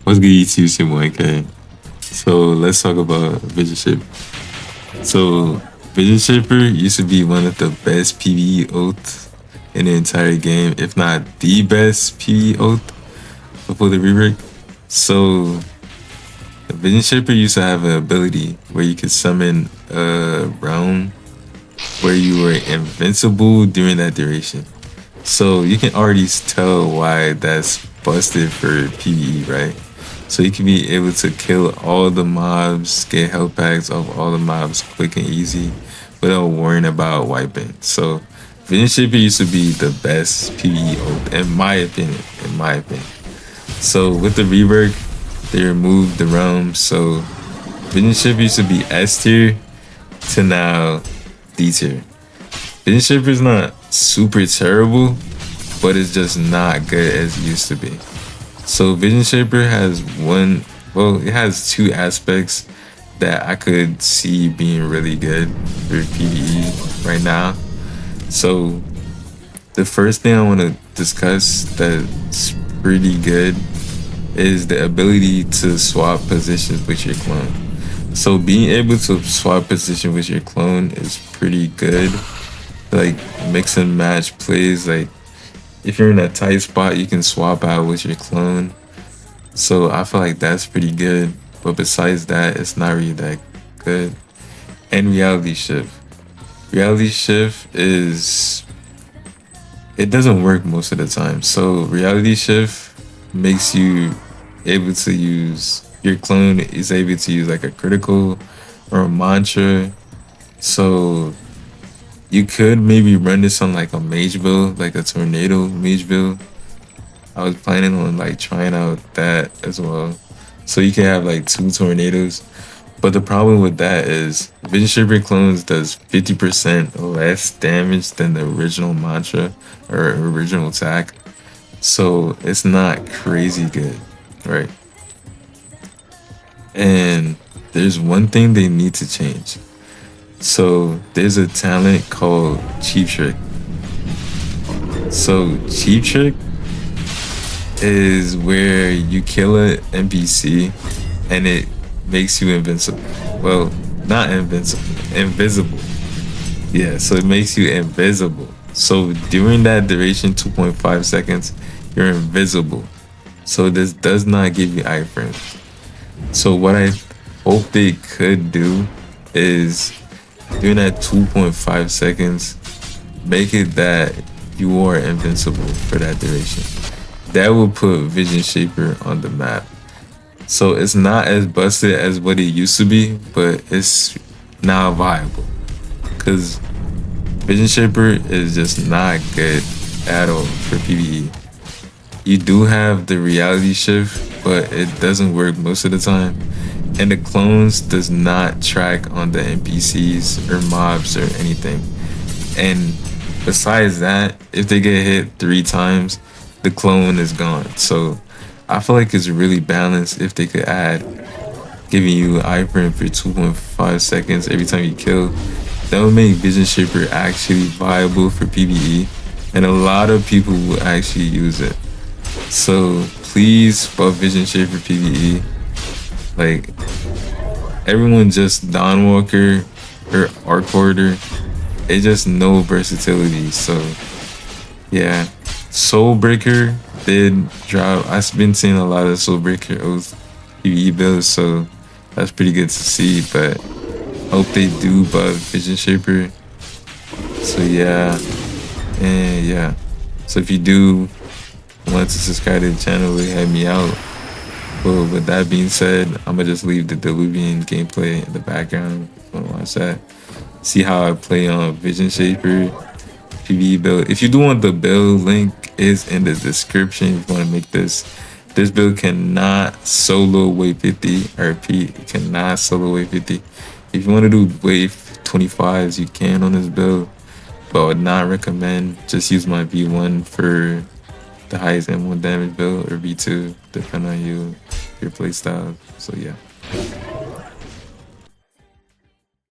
What's good, YouTube? It's your 1K. So let's talk about Visionshaper. So Visionshaper used to be one of the best PvE oaths in the entire game, if not the best PvE oath before the rework. So the Visionshaper used to have an ability where you could summon a realm where you were invincible during that duration. So you can already tell why that's busted for PvE, right? So you can be able to kill all the mobs, get health packs off all the mobs quick and easy without worrying about wiping. So Visionshaper used to be the best PvE ult, in my opinion. So with the rework, they removed the realm. So Visionshaper used to be S tier to now D tier. Visionshaper is not super terrible, but it's just not good as it used to be. So Visionshaper has it has two aspects that I could see being really good for PvE right now. So the first thing I want to discuss that's pretty good is the ability to swap positions with your clone. So being able to swap position with your clone is pretty good. Like mix and match plays, like if you're in a tight spot you can swap out with your clone. So I feel like that's pretty good, but besides that it's not really that good. And reality shift it doesn't work most of the time. So reality shift makes you able to use your clone is able to use like a critical or a mantra. So you could maybe run this on like a mage build, like a tornado mage build. I was planning on like trying out that as well. So you can have like 2 tornadoes. But the problem with that is Visionshaper clones does 50% less damage than the original mantra or original attack. So it's not crazy good, right? And there's one thing they need to change. So there's a talent called Cheap Trick. So Cheap Trick is where you kill an NPC and it makes you invincible. Well, not invincible, invisible. Yeah, so it makes you invisible. So during that duration, 2.5 seconds, you're invisible. So this does not give you iframes. So what I hope they could do is during that 2.5 seconds, make it that you are invincible for that duration. That will put Visionshaper on the map. So it's not as busted as what it used to be, but it's now viable. Because Visionshaper is just not good at all for PvE. You do have the reality shift, but it doesn't work most of the time. And the clones does not track on the NPCs or mobs or anything. And besides that, if they get hit 3 times, the clone is gone. So I feel like it's really balanced if they could add giving you iframe for 2.5 seconds every time you kill. That would make Visionshaper actually viable for PvE, and a lot of people will actually use it. So please buff Visionshaper PvE. Like everyone just Dawnwalker or Arc Hoarder. It's just no versatility. So yeah, Soulbreaker did drop. I've been seeing a lot of Soulbreaker Oath PvE builds, so that's pretty good to see. But hope they do buff Visionshaper. So yeah, and yeah. So if you do want to subscribe to the channel, help me out. But with that being said, I'm gonna just leave the Diluvian gameplay in the background. If you wanna watch that, see how I play on Visionshaper PvE build. If you do want the build, link is in the description. If you want to make this build cannot solo wave 50. I repeat, it cannot solo wave 50. If you want to do wave 25s, you can on this build, but I would not recommend. Just use my V1 for the highest M1 damage build, or V2 depending on your playstyle. So yeah.